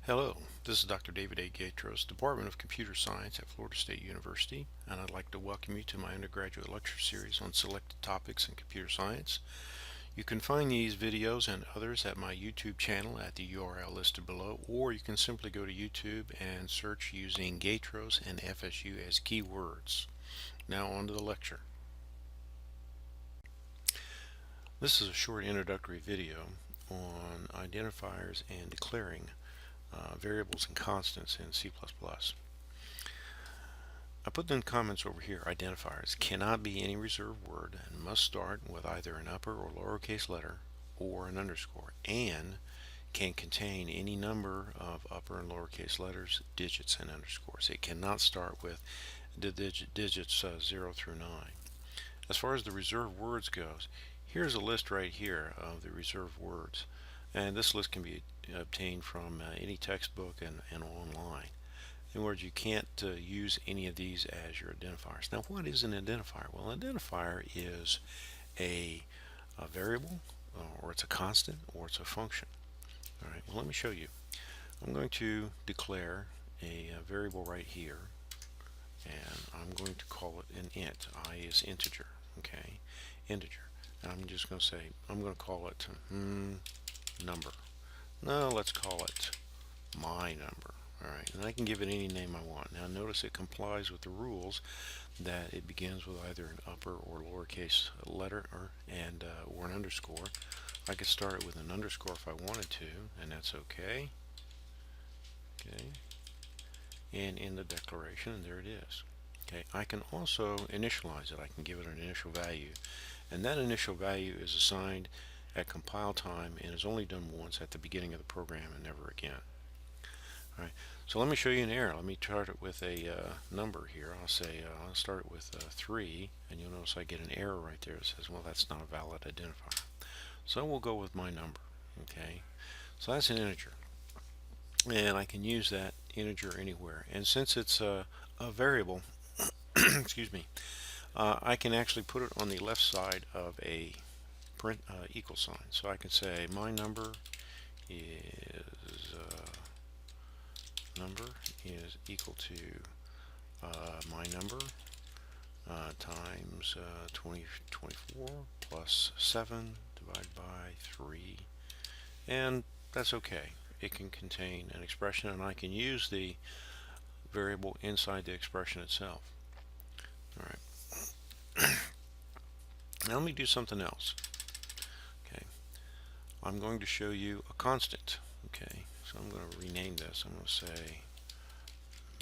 Hello, this is Dr. David A. Gaitros, Department of Computer Science at Florida State University, and I'd like to welcome you to my undergraduate lecture series on selected topics in computer science. You can find these videos and others at my YouTube channel at the URL listed below, or you can simply go to YouTube and search using Gaitros and FSU as keywords. Now on to the lecture. This is a short introductory video on identifiers and declaring variables and constants in C++. I put in comments over here, identifiers cannot be any reserved word and must start with either an upper or lowercase letter or an underscore, and can contain any number of upper and lowercase letters, digits, and underscores. It cannot start with the digits 0 through 9. As far as the reserved words goes, here's a list right here of the reserved words, and this list can be obtained from any textbook and online. In other words, you can't use any of these as your identifiers. Now, what is an identifier? Well, an identifier is a variable, or it's a constant, or it's a function. All right, well, let me show you. I'm going to declare a variable right here, and I'm going to call it an int. I is integer, okay? Integer. And I'm just going to say, I'm going to call it number. No, let's call it my number. Alright, and I can give it any name I want. Now notice it complies with the rules that it begins with either an upper or lowercase letter or an underscore. I could start it with an underscore if I wanted to, and that's okay. Okay, and in the declaration, and there it is. Okay, I can also initialize it. I can give it an initial value, and that initial value is assigned at compile time and is only done once at the beginning of the program and never again. Alright, so let me show you an error. Let me start it with a number here. I'll say I'll start it with 3, and you'll notice I get an error right there. It says, well, that's not a valid identifier. So we'll go with my number. Okay, so that's an integer, and I can use that integer anywhere. And since it's a variable, excuse me, I can actually put it on the left side of a print equal sign. So I can say my number is equal to my number times 24 plus 7 divided by 3, and that's okay. It can contain an expression, and I can use the variable inside the expression itself. Alright. Now let me do something else. Okay, I'm going to show you a constant. Okay, so I'm going to rename this. I'm going to say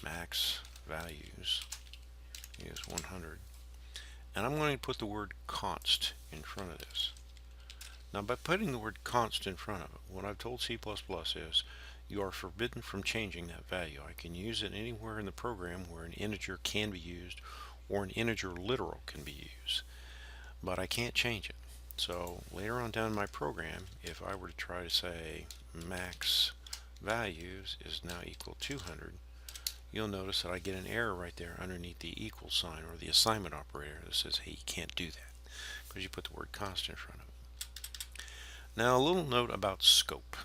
max values is 100, and I'm going to put the word const in front of this. Now, by putting the word const in front of it, what I've told C++ is you are forbidden from changing that value. I can use it anywhere in the program where an integer can be used or an integer literal can be used, but I can't change it. So later on down in my program, if I were to try to say max values is now equal to 200, you'll notice that I get an error right there underneath the equal sign or the assignment operator that says, hey, you can't do that because you put the word const in front of it. Now a little note about scope.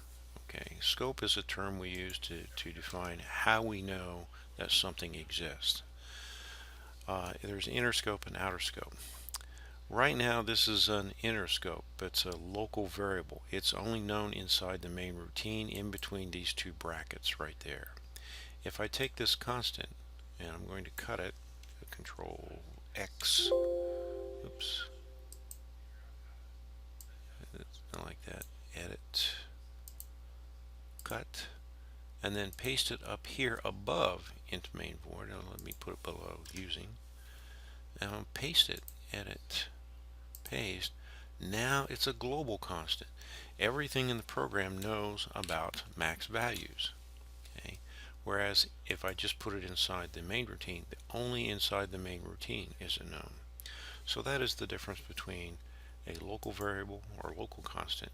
Okay, scope is a term we use to define how we know that something exists. There's inner scope and outer scope. Right now this is an inner scope. It's a local variable. It's only known inside the main routine in between these two brackets right there. If I take this constant and I'm going to cut it, Control X, oops, not like that, edit, cut, and then paste it up here above into main void. Now let me put it below using. Now paste it, edit, paste. Now it's a global constant. Everything in the program knows about max values. Okay. Whereas if I just put it inside the main routine, only inside the main routine is it known. So that is the difference between a local variable or local constant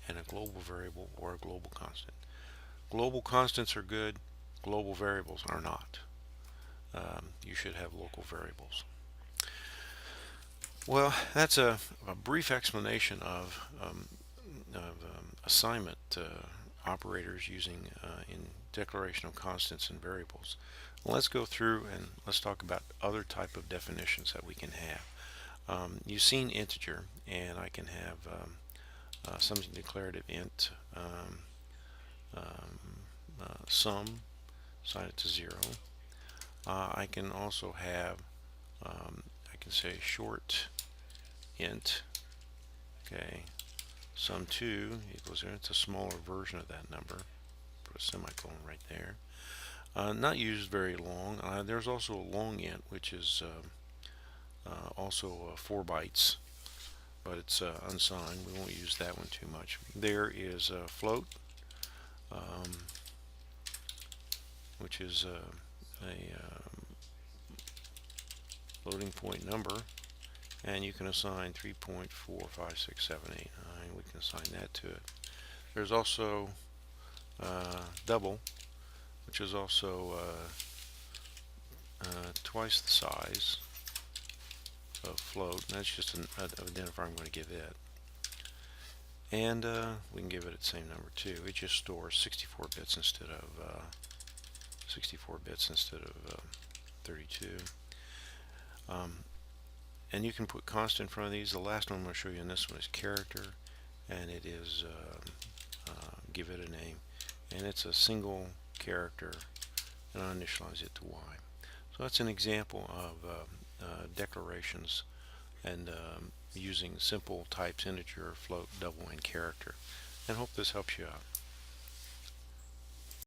and a global variable or a global constant. Global constants are good, global variables are not. You should have local variables. Well, that's a brief explanation of assignment operators using in declaration of constants and variables. Let's go through and let's talk about other type of definitions that we can have. You've seen integer, and I can have something declarative int sum, assign it to 0. I can also have I can say short int, okay, sum2 equals 0. It's a smaller version of that number. Put a semicolon right there. Not used very long. There's also a long int, which is also 4 bytes, but it's unsigned. We won't use that one too much. There is a float, which is a floating point number, and you can assign 3.45678. We can assign that to it. There's also double, which is also twice the size of float. And that's just an identifier I'm going to give it. And we can give it its same number too. It just stores 64 bits instead of 32. And you can put constant in front of these. The last one I'm going to show you in this one is character, and it is give it a name, and it's a single character, and I'll initialize it to Y. So that's an example of declarations and using simple types: integer, float, double, and character. And hope this helps you out.